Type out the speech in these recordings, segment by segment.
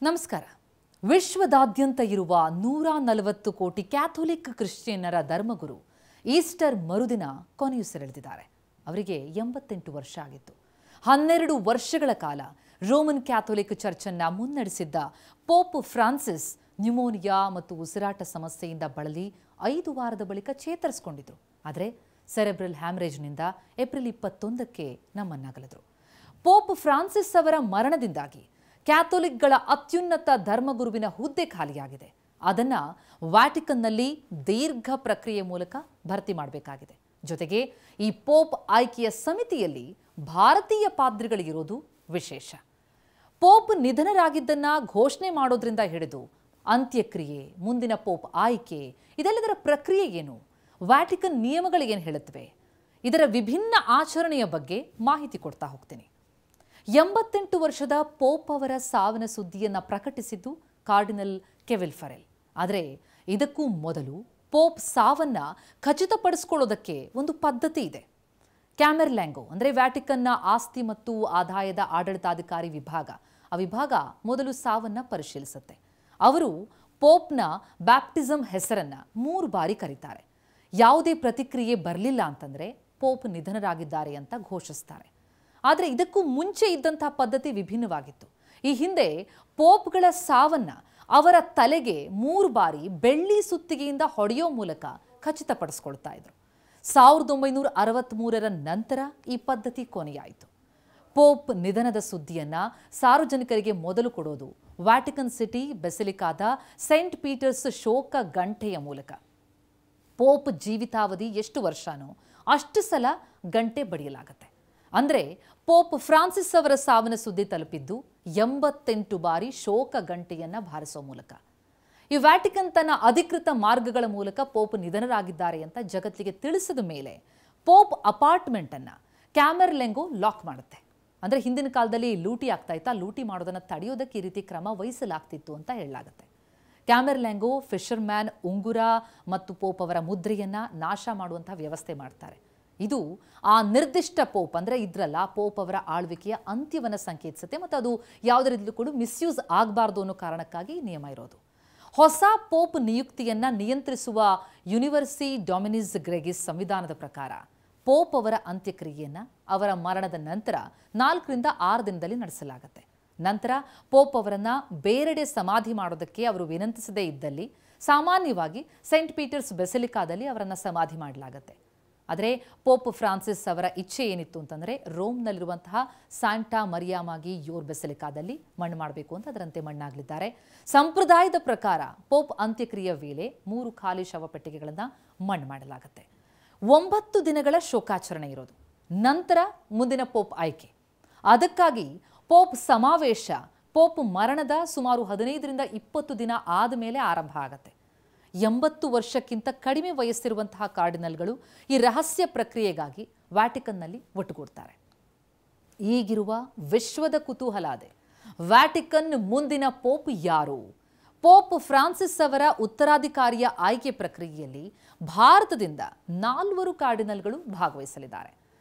ನಮಸ್ಕಾರ. ವಿಶ್ವದಾದ್ಯಂತ ಇರುವ 140 ಕೋಟಿ ಕ್ಯಾಥೋಲಿಕ್ ಕ್ರಿಶ್ಚಿಯನ್ನರ ಧರ್ಮಗುರು ಈಸ್ಟರ್ ಮರುದಿನ ಕೊನೆಯುಸಿರೆಳೆದಿದ್ದಾರೆ. ಅವರಿಗೆ 88 ವರ್ಷ ಆಗಿತ್ತು. 12 ವರ್ಷಗಳ ಕಾಲ ರೋಮನ್ ಕ್ಯಾಥೋಲಿಕ್ ಚರ್ಚನ್ನು ಮುನ್ನಡೆಸಿದ್ದ ಪೋಪ್ ಫ್ರಾನ್ಸಿಸ್ ನ್ಯೂಮೋನಿಯಾ ಮತ್ತು ಉಸಿರಾಟ ಸಮಸ್ಯೆಯಿಂದ ಬಳಲಿ 5 ವಾರದ ಬಳಿಕ ಚೇತರಿಸಿಕೊಂಡಿದ್ರು. ಆದರೆ ಸೆರೆಬ್ರಲ್ ಹ್ಯಾಮರೇಜ್ನಿಂದ ಏಪ್ರಿಲ್ 21ಕ್ಕೆ ನಮ್ಮನ್ನಗಲಿದ್ರು. ಪೋಪ್ ಫ್ರಾನ್ಸಿಸ್ ಅವರ ಮರಣದಿಂದಾಗಿ ಕ್ಯಾಥೋಲಿಕ್ಗಳ ಅತ್ಯುನ್ನತ ಧರ್ಮಗುರುವಿನ ಹುದ್ದೆ ಖಾಲಿಯಾಗಿದೆ. ಅದನ್ನು ವ್ಯಾಟಿಕನ್ನಲ್ಲಿ ದೀರ್ಘ ಪ್ರಕ್ರಿಯೆ ಮೂಲಕ ಭರ್ತಿ ಮಾಡಬೇಕಾಗಿದೆ. ಜೊತೆಗೆ ಈ ಪೋಪ್ ಆಯ್ಕೆಯ ಸಮಿತಿಯಲ್ಲಿ ಭಾರತೀಯ ಪಾದ್ರಿಗಳಿರೋದು ವಿಶೇಷ. ಪೋಪ್ ನಿಧನರಾಗಿದ್ದನ್ನು ಘೋಷಣೆ ಮಾಡೋದ್ರಿಂದ ಹಿಡಿದು ಅಂತ್ಯಕ್ರಿಯೆ, ಮುಂದಿನ ಪೋಪ್ ಆಯ್ಕೆ, ಇದೆಲ್ಲದರ ಪ್ರಕ್ರಿಯೆ ಏನು, ವ್ಯಾಟಿಕನ್ ನಿಯಮಗಳು ಏನು ಹೇಳುತ್ತವೆ, ಇದರ ವಿಭಿನ್ನ ಆಚರಣೆಯ ಬಗ್ಗೆ ಮಾಹಿತಿ ಕೊಡ್ತಾ ಹೋಗ್ತೀನಿ. 88 ವರ್ಷದ ಪೋಪ್ ಅವರ ಸಾವಿನ ಸುದ್ದಿಯನ್ನು ಪ್ರಕಟಿಸಿದ್ದು ಕಾರ್ಡಿನಲ್ ಕೆವಿಲ್ ಫರೆಲ್. ಆದರೆ ಇದಕ್ಕೂ ಮೊದಲು ಪೋಪ್ ಸಾವನ್ನ ಖಚಿತಪಡಿಸಿಕೊಳ್ಳೋದಕ್ಕೆ ಒಂದು ಪದ್ಧತಿ ಇದೆ. ಕ್ಯಾಮೆರ್ಲ್ಯಾಂಗೋ ಅಂದರೆ ವ್ಯಾಟಿಕನ್ನ ಆಸ್ತಿ ಮತ್ತು ಆದಾಯದ ಆಡಳಿತಾಧಿಕಾರಿ ವಿಭಾಗ, ಆ ವಿಭಾಗ ಮೊದಲು ಸಾವನ್ನ ಪರಿಶೀಲಿಸುತ್ತೆ. ಅವರು ಪೋಪ್ನ ಬ್ಯಾಪ್ಟಿಸಮ್ ಹೆಸರನ್ನ 3 ಬಾರಿ ಕರೀತಾರೆ. ಯಾವುದೇ ಪ್ರತಿಕ್ರಿಯೆ ಬರಲಿಲ್ಲ ಅಂತಂದ್ರೆ ಪೋಪ್ ನಿಧನರಾಗಿದ್ದಾರೆ ಅಂತ ಘೋಷಿಸ್ತಾರೆ. ಆದರೆ ಇದಕ್ಕೂ ಮುಂಚೆ ಇದ್ದಂತಹ ಪದ್ಧತಿ ವಿಭಿನ್ನವಾಗಿತ್ತು. ಈ ಹಿಂದೆ ಪೋಪ್ಗಳ ಸಾವನ್ನ ಅವರ ತಲೆಗೆ 3 ಬಾರಿ ಬೆಳ್ಳಿ ಸುತ್ತಿಗೆಯಿಂದ ಹೊಡೆಯೋ ಮೂಲಕ ಖಚಿತಪಡಿಸ್ಕೊಳ್ತಾ ಇದ್ರು. 1963ರ ನಂತರ ಈ ಪದ್ಧತಿ ಕೊನೆಯಾಯಿತು. ಪೋಪ್ ನಿಧನದ ಸುದ್ದಿಯನ್ನ ಸಾರ್ವಜನಿಕರಿಗೆ ಮೊದಲು ಕೊಡೋದು ವ್ಯಾಟಿಕನ್ ಸಿಟಿ ಬೆಸಿಲಿಕಾದ ಸೈಂಟ್ ಪೀಟರ್ಸ್ ಶೋಕ ಗಂಟೆಯ ಮೂಲಕ. ಪೋಪ್ ಜೀವಿತಾವಧಿ ಎಷ್ಟು ವರ್ಷನೋ ಅಷ್ಟು ಸಲ ಗಂಟೆ ಬಡಿಯಲಾಗತ್ತೆ. ಅಂದರೆ ಪೋಪ್ ಫ್ರಾನ್ಸಿಸ್ ಅವರ ಸಾವಿನ ಸುದ್ದಿ ತಲುಪಿದ್ದು 88 ಬಾರಿ ಶೋಕ ಗಂಟೆಯನ್ನು ಬಾರಿಸೋ ಮೂಲಕ. ಈ ವ್ಯಾಟಿಕನ್ ತನ್ನ ಅಧಿಕೃತ ಮಾರ್ಗಗಳ ಮೂಲಕ ಪೋಪ್ ನಿಧನರಾಗಿದ್ದಾರೆ ಅಂತ ಜಗತ್ತಿಗೆ ತಿಳಿಸಿದ ಮೇಲೆ ಪೋಪ್ ಅಪಾರ್ಟ್ಮೆಂಟನ್ನು ಕ್ಯಾಮೆರ್ಲೆಂಗೋ ಲಾಕ್ ಮಾಡುತ್ತೆ. ಅಂದರೆ ಹಿಂದಿನ ಕಾಲದಲ್ಲಿ ಲೂಟಿ ಆಗ್ತಾ ಇತ್ತಾ, ಲೂಟಿ ಮಾಡೋದನ್ನು ತಡೆಯೋದಕ್ಕೆ ಈ ರೀತಿ ಕ್ರಮ ವಹಿಸಲಾಗ್ತಿತ್ತು ಅಂತ ಹೇಳಲಾಗುತ್ತೆ. ಕ್ಯಾಮೆರ್ಲ್ಯಾಂಗೋ ಫಿಶರ್ಮ್ಯಾನ್ ಉಂಗುರ ಮತ್ತು ಪೋಪ್ ಅವರ ಮುದ್ರೆಯನ್ನು ನಾಶ ಮಾಡುವಂಥ ವ್ಯವಸ್ಥೆ ಮಾಡ್ತಾರೆ. ಇದು ಆ ನಿರ್ದಿಷ್ಟ ಪೋಪ್ ಅಂದರೆ ಇದ್ರಲ್ಲ ಪೋಪ್ ಅವರ ಆಳ್ವಿಕೆಯ ಅಂತ್ಯವನ್ನು ಸಂಕೇತಿಸುತ್ತೆ ಮತ್ತು ಅದು ಯಾವುದರಿಂದಲೂ ಕೂಡ ಮಿಸ್ಯೂಸ್ ಆಗಬಾರ್ದು ಅನ್ನೋ ಕಾರಣಕ್ಕಾಗಿ ನಿಯಮ ಇರೋದು. ಹೊಸ ಪೋಪ್ ನಿಯುಕ್ತಿಯನ್ನು ನಿಯಂತ್ರಿಸುವ ಯೂನಿವರ್ಸಿ ಡೊಮಿನಿಸ್ ಗ್ರೆಗಿಸ್ ಸಂವಿಧಾನದ ಪ್ರಕಾರ ಪೋಪ್ ಅವರ ಅಂತ್ಯಕ್ರಿಯೆಯನ್ನು ಅವರ ಮರಣದ ನಂತರ 4 ರಿಂದ 6 ದಿನದಲ್ಲಿ ನಡೆಸಲಾಗುತ್ತೆ. ನಂತರ ಪೋಪ್ ಅವರನ್ನು ಬೇರೆಡೆ ಸಮಾಧಿ ಮಾಡೋದಕ್ಕೆ ಅವರು ವಿನಂತಿಸದೇ ಇದ್ದಲ್ಲಿ ಸಾಮಾನ್ಯವಾಗಿ ಸೈಂಟ್ ಪೀಟರ್ಸ್ ಬೆಸಿಲಿಕಾದಲ್ಲಿ ಅವರನ್ನು ಸಮಾಧಿ ಮಾಡಲಾಗುತ್ತೆ. ಆದರೆ ಪೋಪ್ ಫ್ರಾನ್ಸಿಸ್ ಅವರ ಇಚ್ಛೆ ಏನಿತ್ತು ಅಂತಂದರೆ ರೋಮ್ನಲ್ಲಿರುವಂತಹ ಸಾಂಟಾ ಮರಿಯಾಮಾಗಿ ಯೋರ್ ಬೆಸಿಲಿಕಾದಲ್ಲಿ ಮಣ್ಣು ಮಾಡಬೇಕು ಅಂತ ಅದರಂತೆ ಮಣ್ಣಾಗಲಿದ್ದಾರೆ. ಸಂಪ್ರದಾಯದ ಪ್ರಕಾರ ಪೋಪ್ ಅಂತ್ಯಕ್ರಿಯೆ ವೇಳೆ 3 ಖಾಲಿ ಶವಪೆಟ್ಟಿಗೆಗಳನ್ನು ಮಣ್ಣು ಮಾಡಲಾಗುತ್ತೆ. 9 ದಿನಗಳ ಶೋಕಾಚರಣೆ ಇರೋದು. ನಂತರ ಮುಂದಿನ ಪೋಪ್ ಆಯ್ಕೆ. ಅದಕ್ಕಾಗಿ ಪೋಪ್ ಸಮಾವೇಶ ಪೋಪ್ ಮರಣದ ಸುಮಾರು 15 ರಿಂದ 20 ದಿನ ಆದ ಮೇಲೆ ಆರಂಭ ಆಗುತ್ತೆ. 80 ವರ್ಷಕ್ಕಿಂತ ಕಡಿಮೆ ವಯಸ್ಸಿರುವಂತಹ ಕಾರ್ಡಿನಲ್ಗಳು ಈ ರಹಸ್ಯ ಪ್ರಕ್ರಿಯೆಗಾಗಿ ವ್ಯಾಟಿಕನ್ನಲ್ಲಿ ಒಟ್ಟುಗೂಡ್ತಾರೆ. ಈಗಿರುವ ವಿಶ್ವದ ಕುತೂಹಲ ಅದೇ, ವ್ಯಾಟಿಕನ್ ಮುಂದಿನ ಪೋಪ್ ಯಾರು? ಪೋಪ್ ಫ್ರಾನ್ಸಿಸ್ ಅವರ ಉತ್ತರಾಧಿಕಾರಿಯ ಆಯ್ಕೆ ಪ್ರಕ್ರಿಯೆಯಲ್ಲಿ ಭಾರತದಿಂದ 4 ಕಾರ್ಡಿನಲ್ಗಳು ಭಾಗವಹಿಸಲಿದ್ದಾರೆ.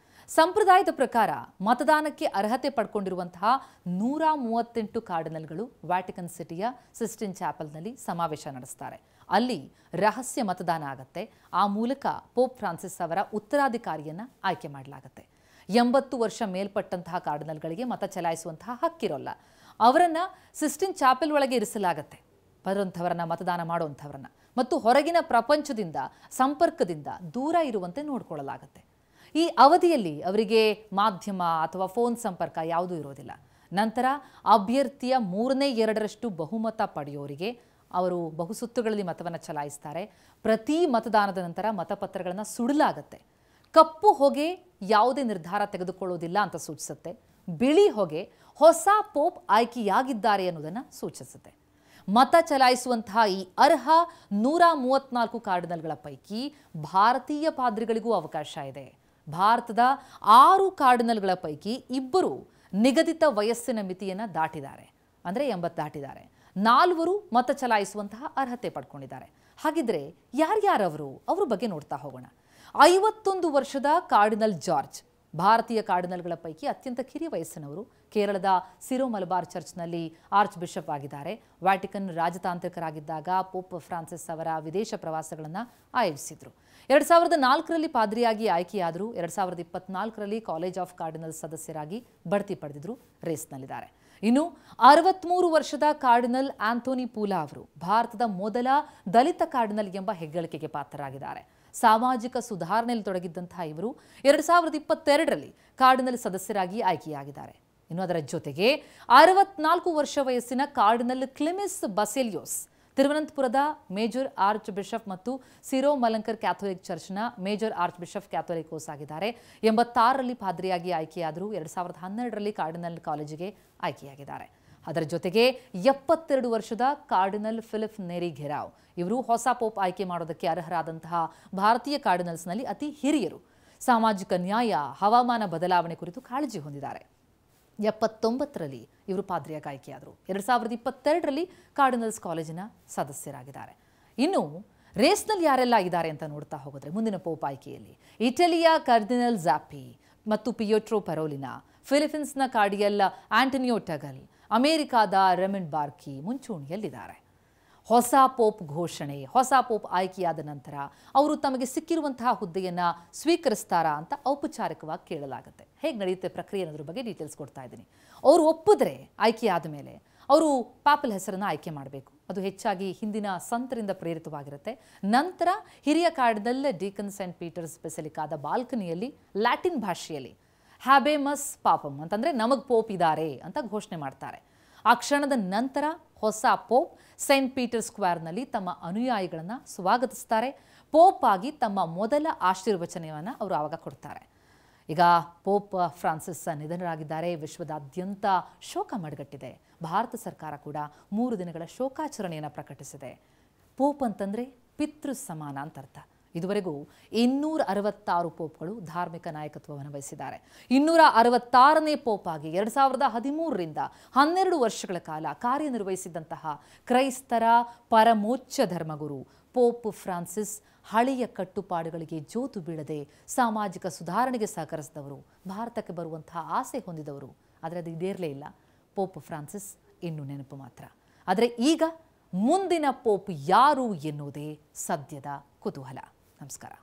ಸಂಪ್ರದಾಯದ ಪ್ರಕಾರ ಮತದಾನಕ್ಕೆ ಅರ್ಹತೆ ಪಡ್ಕೊಂಡಿರುವಂತಹ 138 ಕಾರ್ಡಿನಲ್ಗಳು ವ್ಯಾಟಿಕನ್ ಸಿಟಿಯ ಸಿಸ್ಟಿನ್ ಚಾಪಲ್ನಲ್ಲಿ ಸಮಾವೇಶ ನಡೆಸ್ತಾರೆ. ಅಲ್ಲಿ ರಹಸ್ಯ ಮತದಾನ ಆಗತ್ತೆ. ಆ ಮೂಲಕ ಪೋಪ್ ಫ್ರಾನ್ಸಿಸ್ ಅವರ ಉತ್ತರಾಧಿಕಾರಿಯನ್ನು ಆಯ್ಕೆ ಮಾಡಲಾಗುತ್ತೆ. 80 ವರ್ಷ ಮೇಲ್ಪಟ್ಟಂತಹ ಕಾರ್ಡಿನಲ್ಗಳಿಗೆ ಮತ ಚಲಾಯಿಸುವಂತಹ ಹಕ್ಕಿರೋಲ್ಲ. ಅವರನ್ನು ಸಿಸ್ಟಿನ್ ಚಾಪೆಲ್ ಒಳಗೆ ಇರಿಸಲಾಗತ್ತೆ. ಬರುವಂಥವರನ್ನ ಮತದಾನ ಮಾಡುವಂಥವ್ರನ್ನ ಮತ್ತು ಹೊರಗಿನ ಪ್ರಪಂಚದಿಂದ ಸಂಪರ್ಕದಿಂದ ದೂರ ಇರುವಂತೆ ನೋಡಿಕೊಳ್ಳಲಾಗತ್ತೆ. ಈ ಅವಧಿಯಲ್ಲಿ ಅವರಿಗೆ ಮಾಧ್ಯಮ ಅಥವಾ ಫೋನ್ ಸಂಪರ್ಕ ಯಾವುದೂ ಇರೋದಿಲ್ಲ. ನಂತರ ಅಭ್ಯರ್ಥಿಯ 3/2 ಬಹುಮತ ಪಡೆಯೋರಿಗೆ ಅವರು ಬಹುಸುತ್ತುಗಳಲ್ಲಿ ಮತವನ್ನು ಚಲಾಯಿಸ್ತಾರೆ. ಪ್ರತಿ ಮತದಾನದ ನಂತರ ಮತಪತ್ರಗಳನ್ನು ಸುಡಲಾಗತ್ತೆ. ಕಪ್ಪು ಹೊಗೆ ಯಾವುದೇ ನಿರ್ಧಾರ ತೆಗೆದುಕೊಳ್ಳೋದಿಲ್ಲ ಅಂತ ಸೂಚಿಸುತ್ತೆ. ಬಿಳಿ ಹೊಗೆ ಹೊಸ ಪೋಪ್ ಆಯ್ಕೆಯಾಗಿದ್ದಾರೆ ಅನ್ನೋದನ್ನು ಸೂಚಿಸುತ್ತೆ. ಮತ ಚಲಾಯಿಸುವಂತಹ ಈ ಅರ್ಹ 134 ಕಾರ್ಡಿನಲ್ಗಳ ಪೈಕಿ ಭಾರತೀಯ ಪಾದ್ರಿಗಳಿಗೂ ಅವಕಾಶ ಇದೆ. ಭಾರತದ 6 ಕಾರ್ಡಿನಲ್ಗಳ ಪೈಕಿ 2 ನಿಗದಿತ ವಯಸ್ಸಿನ ಮಿತಿಯನ್ನು ದಾಟಿದ್ದಾರೆ, ಅಂದರೆ 80 ದಾಟಿದ್ದಾರೆ. 4 ಮತ ಚಲಾಯಿಸುವಂತಹ ಅರ್ಹತೆ ಪಡ್ಕೊಂಡಿದ್ದಾರೆ. ಹಾಗಿದ್ರೆ ಯಾರ್ಯಾರವರು? ಅವ್ರ ಬಗ್ಗೆ ನೋಡ್ತಾ ಹೋಗೋಣ. 51 ವರ್ಷದ ಕಾರ್ಡಿನಲ್ ಜಾರ್ಜ್ ಭಾರತೀಯ ಕಾರ್ಡಿನಲ್ಗಳ ಪೈಕಿ ಅತ್ಯಂತ ಕಿರಿಯ ವಯಸ್ಸಿನವರು. ಕೇರಳದ ಸಿರೋ ಮಲಬಾರ್ ಚರ್ಚ್ನಲ್ಲಿ ಆರ್ಚ್ ಬಿಷಪ್ ಆಗಿದ್ದಾರೆ. ವ್ಯಾಟಿಕನ್ ರಾಜತಾಂತ್ರಿಕರಾಗಿದ್ದಾಗ ಪೋಪ್ ಫ್ರಾನ್ಸಿಸ್ ಅವರ ವಿದೇಶ ಪ್ರವಾಸಗಳನ್ನು ಆಯೋಜಿಸಿದರು. 2004ರಲ್ಲಿ ಪಾದ್ರಿಯಾಗಿ ಆಯ್ಕೆಯಾದರು. 2024ರಲ್ಲಿ ಕಾಲೇಜ್ ಆಫ್ ಕಾರ್ಡಿನಲ್ಸ್ ಸದಸ್ಯರಾಗಿ ಬಡ್ತಿ ಪಡೆದಿದ್ರು. ರೇಸ್ನಲ್ಲಿದ್ದಾರೆ. ಇನ್ನು 63 ವರ್ಷದ ಕಾರ್ಡಿನಲ್ ಆಂಥೋನಿ ಪೂಲಾ ಅವರು ಭಾರತದ ಮೊದಲ ದಲಿತ ಕಾರ್ಡಿನಲ್ ಎಂಬ ಹೆಗ್ಗಳಿಕೆಗೆ ಪಾತ್ರರಾಗಿದ್ದಾರೆ. ಸಾಮಾಜಿಕ ಸುಧಾರಣೆಯಲ್ಲಿ ತೊಡಗಿದ್ದಂತಹ ಇವರು 2022ರಲ್ಲಿ ಕಾರ್ಡಿನಲ್ ಸದಸ್ಯರಾಗಿ ಆಯ್ಕೆಯಾಗಿದ್ದಾರೆ. ಇನ್ನು ಅದರ ಜೊತೆಗೆ 64 ವರ್ಷ ವಯಸ್ಸಿನ ಕಾರ್ಡಿನಲ್ ಕ್ಲಿಮಿಸ್ ಬಸೇಲಿಯೋಸ್ ತಿರುವನಂತಪುರದ ಮೇಜರ್ ಆರ್ಚ್ ಬಿಷಪ್ ಮತ್ತು ಸಿರೋ ಮಲಂಕರ್ ಕ್ಯಾಥೋಲಿಕ್ ಚರ್ಚ್ನ ಮೇಜರ್ ಆರ್ಚ್ ಬಿಷಪ್ ಕ್ಯಾಥೋಲಿಕೋಸ್ ಆಗಿದ್ದಾರೆ. 86ರಲ್ಲಿ ಪಾದ್ರಿಯಾಗಿ ಆಯ್ಕೆಯಾದರು. 2012ರಲ್ಲಿ ಕಾರ್ಡಿನಲ್ ಕಾಲೇಜಿಗೆ ಆಯ್ಕೆಯಾಗಿದ್ದಾರೆ. ಅದರ ಜೊತೆಗೆ 72 ವರ್ಷದ ಕಾರ್ಡಿನಲ್ ಫಿಲಿಪ್ ನೇರಿ ಘೆರಾವ್ ಇವರು ಹೊಸ ಪೋಪ್ ಆಯ್ಕೆ ಮಾಡೋದಕ್ಕೆ ಅರ್ಹರಾದಂತಹ ಭಾರತೀಯ ಕಾರ್ಡಿನಲ್ಸ್ನಲ್ಲಿ ಅತಿ ಹಿರಿಯರು. ಸಾಮಾಜಿಕ ನ್ಯಾಯ, ಹವಾಮಾನ ಬದಲಾವಣೆ ಕುರಿತು ಕಾಳಜಿ ಹೊಂದಿದ್ದಾರೆ. 79ರಲ್ಲಿ ಇವರು ಪಾದ್ರಿಯಾಗಿ ಆಯ್ಕೆಯಾದರು. 2022ರಲ್ಲಿ ಕಾರ್ಡಿನಲ್ಸ್ ಕಾಲೇಜಿನ ಸದಸ್ಯರಾಗಿದ್ದಾರೆ. ಇನ್ನು ರೇಸ್ನಲ್ಲಿ ಯಾರೆಲ್ಲ ಇದ್ದಾರೆ ಅಂತ ನೋಡ್ತಾ ಹೋಗೋದ್ರೆ ಮುಂದಿನ ಪೋಪ್ ಆಯ್ಕೆಯಲ್ಲಿ ಇಟಲಿಯ ಕಾರ್ಡಿನಲ್ ಝಾಪ್ಪಿ ಮತ್ತು ಪಿಯೋಟ್ರೋ ಪರೋಲಿನಾ, ಫಿಲಿಪೀನ್ಸ್ನ ಕಾರ್ಡಿನಲ್ ಆಂಟೋನಿಯೋ ಟಗಲ್, ಅಮೆರಿಕಾದ ರೆಮಿನ್ ಬಾರ್ಕಿ ಮುಂಚೂಣಿಯಲ್ಲಿದ್ದಾರೆ. ಹೊಸ ಪೋಪ್ ಘೋಷಣೆ, ಹೊಸ ಪೋಪ್ ಆಯ್ಕೆಯಾದ ನಂತರ ಅವರು ತಮಗೆ ಸಿಕ್ಕಿರುವಂತಹ ಹುದ್ದೆಯನ್ನು ಸ್ವೀಕರಿಸ್ತಾರಾ ಅಂತ ಔಪಚಾರಿಕವಾಗಿ ಕೇಳಲಾಗುತ್ತೆ. ಹೇಗೆ ನಡೆಯುತ್ತೆ ಪ್ರಕ್ರಿಯೆ ಅನ್ನೋದ್ರ ಬಗ್ಗೆ ಡೀಟೇಲ್ಸ್ ಕೊಡ್ತಾ ಇದ್ದೀನಿ. ಅವರು ಒಪ್ಪಿದ್ರೆ ಆಯ್ಕೆಯಾದ ಮೇಲೆ ಅವರು ಪಾಪಲ್ ಹೆಸರನ್ನು ಆಯ್ಕೆ ಮಾಡಬೇಕು. ಅದು ಹೆಚ್ಚಾಗಿ ಹಿಂದಿನ ಸಂತರಿಂದ ಪ್ರೇರಿತವಾಗಿರುತ್ತೆ. ನಂತರ ಹಿರಿಯ ಕಾರ್ಡಿನಲ್ ಡೀಕನ್ ಸೆಂಟ್ ಪೀಟರ್ಸ್ ಬೆಸಿಲಿಕಾದ ಬಾಲ್ಕನಿಯಲ್ಲಿ ಲ್ಯಾಟಿನ್ ಭಾಷೆಯಲ್ಲಿ ಹ್ಯಾಬೇಮಸ್ ಪಾಪಮ್ ಅಂತಂದರೆ ನಮಗೆ ಪೋಪ್ ಇದ್ದಾರೆ ಅಂತ ಘೋಷಣೆ ಮಾಡ್ತಾರೆ. ಆ ಕ್ಷಣದ ನಂತರ ಹೊಸ ಪೋಪ್ ಸೈಂಟ್ ಪೀಟರ್ ಸ್ಕ್ವೇರ್ನಲ್ಲಿ ತಮ್ಮ ಅನುಯಾಯಿಗಳನ್ನು ಸ್ವಾಗತಿಸ್ತಾರೆ. ಪೋಪ್ ಆಗಿ ತಮ್ಮ ಮೊದಲ ಆಶೀರ್ವಚನವನ್ನು ಅವರು ಆವಾಗ ಕೊಡ್ತಾರೆ. ಈಗ ಪೋಪ್ ಫ್ರಾನ್ಸಿಸ್ ನಿಧನರಾಗಿದ್ದಾರೆ. ವಿಶ್ವದಾದ್ಯಂತ ಶೋಕ ಮಡುಗಟ್ಟಿದೆ. ಭಾರತ ಸರ್ಕಾರ ಕೂಡ 3 ದಿನಗಳ ಶೋಕಾಚರಣೆಯನ್ನು ಪ್ರಕಟಿಸಿದೆ. ಪೋಪ್ ಅಂತಂದರೆ ಪಿತೃ ಸಮಾನ ಅಂತ ಅರ್ಥ. ಇದುವರೆಗೂ 266 ಪೋಪ್ಗಳು ಧಾರ್ಮಿಕ ನಾಯಕತ್ವವನ್ನು ವಹಿಸಿದ್ದಾರೆ. 266ನೇ ಪೋಪ್ ಆಗಿ 2013ರಿಂದ 12 ವರ್ಷಗಳ ಕಾಲ ಕಾರ್ಯನಿರ್ವಹಿಸಿದಂತಹ ಕ್ರೈಸ್ತರ ಪರಮೋಚ್ಚ ಧರ್ಮಗುರು ಪೋಪ್ ಫ್ರಾನ್ಸಿಸ್ ಹಳೆಯ ಕಟ್ಟುಪಾಡುಗಳಿಗೆ ಜೋತು ಬೀಳದೆ ಸಾಮಾಜಿಕ ಸುಧಾರಣೆಗೆ ಸಹಕರಿಸಿದವರು, ಭಾರತಕ್ಕೆ ಬರುವಂತಹ ಆಸೆ ಹೊಂದಿದವರು. ಆದರೆ ಅದು ಈಡೇರಲೇ ಇಲ್ಲ. ಪೋಪ್ ಫ್ರಾನ್ಸಿಸ್ ಇನ್ನೂ ನೆನಪು ಮಾತ್ರ. ಆದರೆ ಈಗ ಮುಂದಿನ ಪೋಪ್ ಯಾರು ಎನ್ನುವುದೇ ಸದ್ಯದ ಕುತೂಹಲ. ನಮಸ್ಕಾರ.